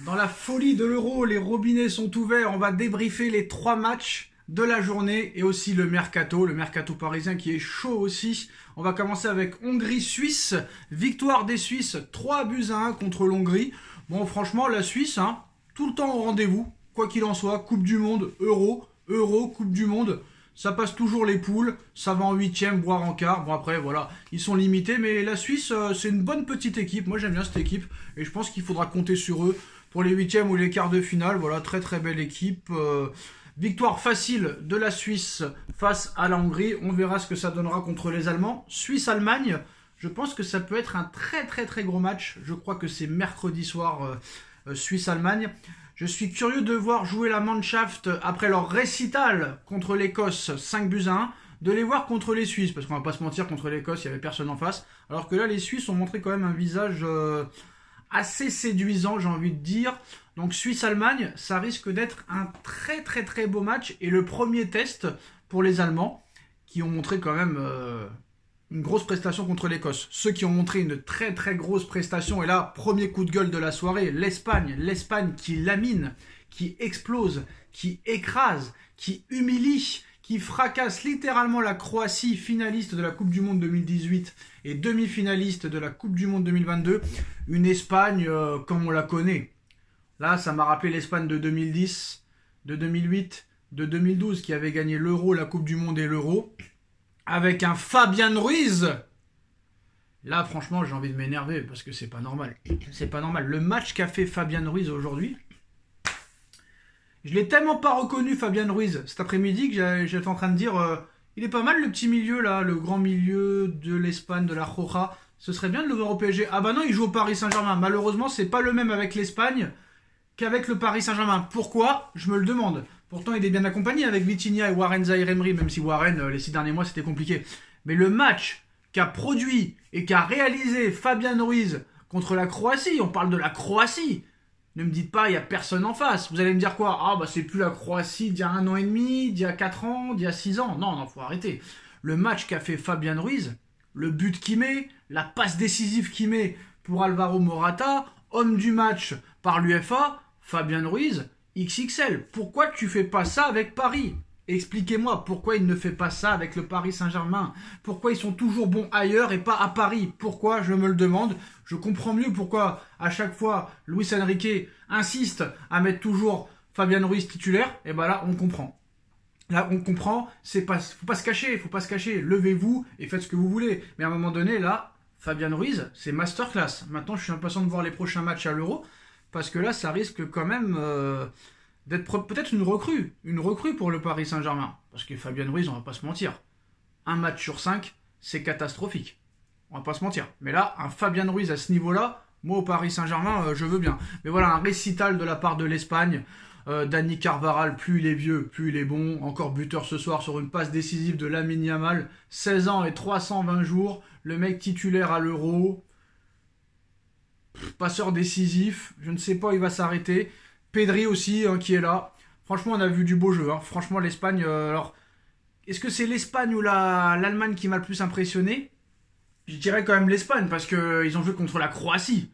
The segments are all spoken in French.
Dans la folie de l'Euro, les robinets sont ouverts. On va débriefer les 3 matchs de la journée et aussi le mercato parisien qui est chaud aussi. On va commencer avec Hongrie-Suisse. Victoire des Suisses, 3-1 contre l'Hongrie. Bon, franchement, la Suisse, tout le temps au rendez-vous. Quoi qu'il en soit, Coupe du Monde, Euro, Coupe du Monde. Ça passe toujours les poules, ça va en 8e, voire en quart. Bon après, voilà, ils sont limités, mais la Suisse, c'est une bonne petite équipe. Moi, j'aime bien cette équipe, et je pense qu'il faudra compter sur eux pour les 8e ou les quarts de finale. Voilà, très très belle équipe. Victoire facile de la Suisse face à la Hongrie. On verra ce que ça donnera contre les Allemands. Suisse-Allemagne, je pense que ça peut être un très très très gros match. Je crois que c'est mercredi soir, Suisse-Allemagne. Je suis curieux de voir jouer la Mannschaft après leur récital contre l'Écosse 5-1, de les voir contre les Suisses, parce qu'on va pas se mentir, contre l'Écosse, il n'y avait personne en face. Alors que là, les Suisses ont montré quand même un visage assez séduisant, j'ai envie de dire. Donc Suisse-Allemagne, ça risque d'être un très très très beau match. Et le premier test pour les Allemands, qui ont montré quand même une grosse prestation contre l'Écosse. Ceux qui ont montré une très très grosse prestation, et là, premier coup de gueule de la soirée, l'Espagne qui lamine, qui explose, qui écrase, qui humilie, qui fracasse littéralement la Croatie, finaliste de la Coupe du Monde 2018 et demi-finaliste de la Coupe du Monde 2022. Une Espagne comme on la connaît. Là, ça m'a rappelé l'Espagne de 2010, de 2008, de 2012 qui avait gagné l'Euro, la Coupe du Monde et l'Euro. Avec un Fabian Ruiz. Là, franchement, j'ai envie de m'énerver parce que c'est pas normal. C'est pas normal. Le match qu'a fait Fabian Ruiz aujourd'hui, je l'ai tellement pas reconnu, Fabian Ruiz, cet après-midi, que j'étais en train de dire il est pas mal le petit milieu là, le grand milieu de l'Espagne, de la Roja. Ce serait bien de le voir au PSG. Ah bah non, il joue au Paris Saint-Germain. Malheureusement, c'est pas le même avec l'Espagne qu'avec le Paris Saint-Germain. Pourquoi? Je me le demande. Pourtant, il est bien accompagné avec Vitinha et Warren Zaïre-Emery, même si Warren, les 6 derniers mois, c'était compliqué. Mais le match qu'a produit et qu'a réalisé Fabian Ruiz contre la Croatie, on parle de la Croatie. Ne me dites pas, il n'y a personne en face. Vous allez me dire quoi? Ah, bah c'est plus la Croatie d'il y a 1 an et demi, d'il y a 4 ans, d'il y a 6 ans. Non, faut arrêter. Le match qu'a fait Fabian Ruiz, le but qu'il met, la passe décisive qu'il met pour Alvaro Morata, homme du match par l'UEFA, Fabian Ruiz, XXL. Pourquoi tu fais pas ça avec Paris? Expliquez-moi pourquoi il ne fait pas ça avec le Paris Saint-Germain. Pourquoi ils sont toujours bons ailleurs et pas à Paris? Pourquoi? Je me le demande. Je comprends mieux pourquoi à chaque fois Luis Enrique insiste à mettre toujours Fabian Ruiz titulaire. Et ben là on comprend. Là on comprend. Faut pas se cacher. Levez-vous et faites ce que vous voulez. Mais à un moment donné là, Fabian Ruiz c'est masterclass. Maintenant je suis impatient de voir les prochains matchs à l'Euro. Parce que là, ça risque quand même d'être peut-être une recrue pour le Paris Saint-Germain. Parce que Fabian Ruiz, on va pas se mentir, un match sur 5, c'est catastrophique. On va pas se mentir. Mais là, un Fabian Ruiz à ce niveau-là, moi au Paris Saint-Germain, je veux bien. Mais voilà, un récital de la part de l'Espagne. Dani Carvajal, plus il est vieux, plus il est bon. Encore buteur ce soir sur une passe décisive de Lamine Yamal. 16 ans et 320 jours. Le mec titulaire à l'Euro. Passeur décisif, je ne sais pas où il va s'arrêter. Pedri aussi qui est là. Franchement, on a vu du beau jeu. Franchement, l'Espagne. Alors, est-ce que c'est l'Espagne ou l'Allemagne qui m'a le plus impressionné? Je dirais quand même l'Espagne parce qu'ils ont joué contre la Croatie.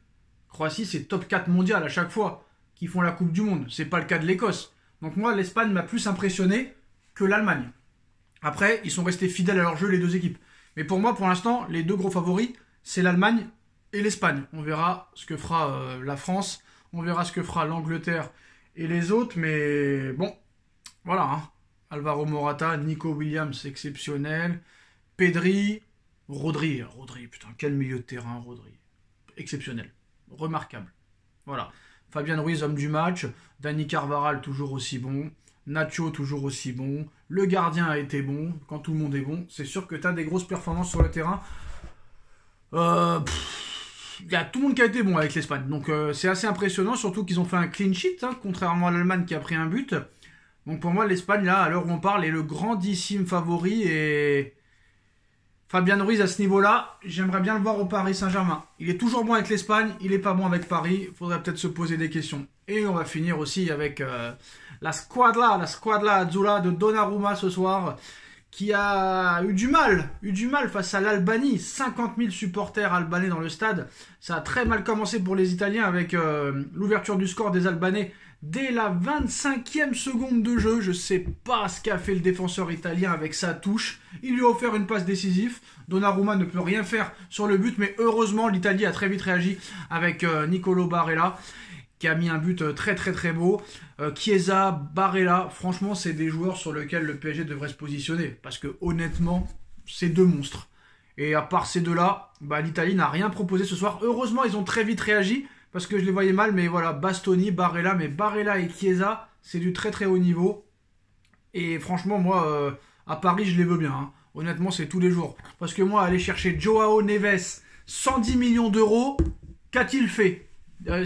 Croatie, c'est top 4 mondial à chaque fois qu'ils font la Coupe du Monde. C'est pas le cas de l'Écosse. Donc moi, l'Espagne m'a plus impressionné que l'Allemagne. Après, ils sont restés fidèles à leur jeu les deux équipes. Mais pour moi, pour l'instant, les deux gros favoris, c'est l'Allemagne et l'Espagne. On verra ce que fera la France, on verra ce que fera l'Angleterre et les autres, mais bon, voilà. Alvaro Morata, Nico Williams, exceptionnel. Pedri, Rodri, putain, quel milieu de terrain, Rodri. Exceptionnel, remarquable. Voilà. Fabian Ruiz, homme du match. Dani Carvajal, toujours aussi bon. Nacho, toujours aussi bon. Le gardien a été bon. Quand tout le monde est bon, c'est sûr que tu as des grosses performances sur le terrain. Il y a tout le monde qui a été bon avec l'Espagne. Donc c'est assez impressionnant, surtout qu'ils ont fait un clean sheet, contrairement à l'Allemagne qui a pris un but. Donc pour moi, l'Espagne, là, à l'heure où on parle, est le grandissime favori. Et Fabian Ruiz, à ce niveau-là, j'aimerais bien le voir au Paris Saint-Germain. Il est toujours bon avec l'Espagne, il n'est pas bon avec Paris. Il faudrait peut-être se poser des questions. Et on va finir aussi avec la squadra Azzurra de Donnarumma ce soir, qui a eu du mal face à l'Albanie. 50 000 supporters albanais dans le stade. Ça a très mal commencé pour les Italiens avec l'ouverture du score des Albanais dès la 25e seconde de jeu. Je sais pas ce qu'a fait le défenseur italien avec sa touche. Il lui a offert une passe décisive. Donnarumma ne peut rien faire sur le but, mais heureusement l'Italie a très vite réagi avec Nicolo Barella, qui a mis un but très très très beau. Chiesa, Barella, franchement c'est des joueurs sur lesquels le PSG devrait se positionner, parce que honnêtement c'est deux monstres. Et à part ces deux-là, l'Italie n'a rien proposé ce soir. Heureusement ils ont très vite réagi, parce que je les voyais mal, mais voilà, Bastoni, Barella, mais Barella et Chiesa, c'est du très très haut niveau. Et franchement moi, à Paris je les veux bien, hein. Honnêtement c'est tous les jours. Parce que moi aller chercher Joao Neves, 110 millions d'euros, qu'a-t-il fait ?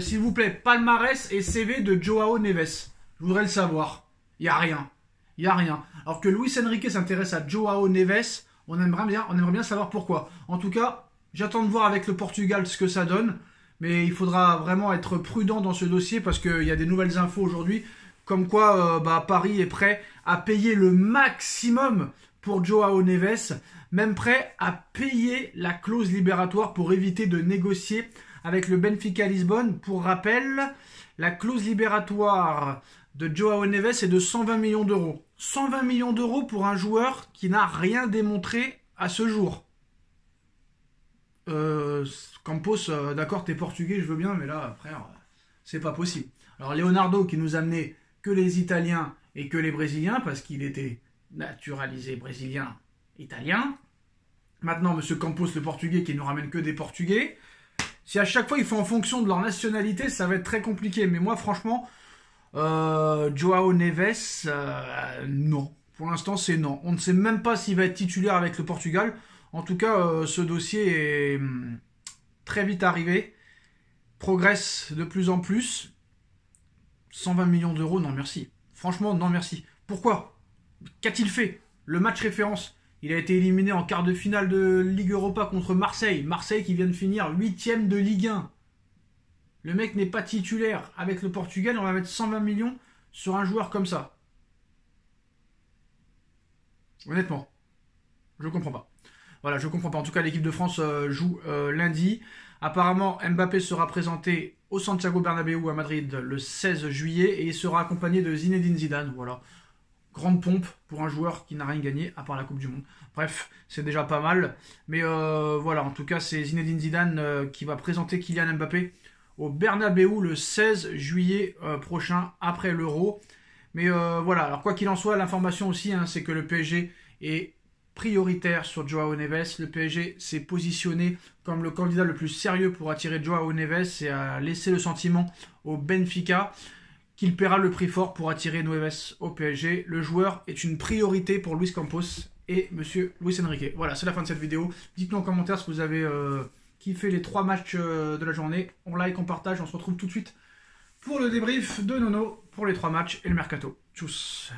S'il vous plaît, palmarès et CV de Joao Neves. Je voudrais le savoir. Il n'y a rien. Il n'y a rien. Alors que Luis Enrique s'intéresse à Joao Neves, on aimerait bien savoir pourquoi. En tout cas, j'attends de voir avec le Portugal ce que ça donne. Mais il faudra vraiment être prudent dans ce dossier parce qu'il y a des nouvelles infos aujourd'hui. Comme quoi Paris est prêt à payer le maximum pour Joao Neves. Même prêt à payer la clause libératoire pour éviter de négocier avec le Benfica Lisbonne. Pour rappel, la clause libératoire de Joao Neves est de 120 millions d'euros. 120 millions d'euros pour un joueur qui n'a rien démontré à ce jour. Campos, d'accord, t'es portugais, je veux bien, mais là, frère, c'est pas possible. Alors Leonardo qui nous amenait que les Italiens et que les Brésiliens, parce qu'il était naturalisé brésilien-italien. Maintenant, monsieur Campos, le portugais, qui nous ramène que des portugais. Si à chaque fois ils font en fonction de leur nationalité, ça va être très compliqué. Mais moi, franchement, Joao Neves, non. Pour l'instant, c'est non. On ne sait même pas s'il va être titulaire avec le Portugal. En tout cas, ce dossier est très vite arrivé. Progresse de plus en plus. 120 millions d'euros, non merci. Franchement, non merci. Pourquoi ? Qu'a-t-il fait ? Le match référence. Il a été éliminé en quart de finale de Ligue Europa contre Marseille. Marseille qui vient de finir 8e de Ligue 1. Le mec n'est pas titulaire. Avec le Portugal, on va mettre 120 millions sur un joueur comme ça. Honnêtement, je comprends pas. Voilà, je comprends pas. En tout cas, l'équipe de France joue lundi. Apparemment, Mbappé sera présenté au Santiago Bernabéu à Madrid le 16 juillet et il sera accompagné de Zinedine Zidane. Voilà. Grande pompe pour un joueur qui n'a rien gagné à part la Coupe du Monde. Bref, c'est déjà pas mal. Mais voilà, en tout cas, c'est Zinedine Zidane qui va présenter Kylian Mbappé au Bernabéu le 16 juillet prochain, après l'Euro. Mais voilà, alors quoi qu'il en soit, l'information aussi, c'est que le PSG est prioritaire sur Joao Neves. Le PSG s'est positionné comme le candidat le plus sérieux pour attirer Joao Neves et a laissé le sentiment au Benfica qu'il paiera le prix fort pour attirer Neves au PSG. Le joueur est une priorité pour Luis Campos et monsieur Luis Enrique. Voilà, c'est la fin de cette vidéo. Dites-nous en commentaire si vous avez kiffé les 3 matchs de la journée. On like, on partage, on se retrouve tout de suite pour le débrief de Nono pour les 3 matchs et le mercato. Tchuss.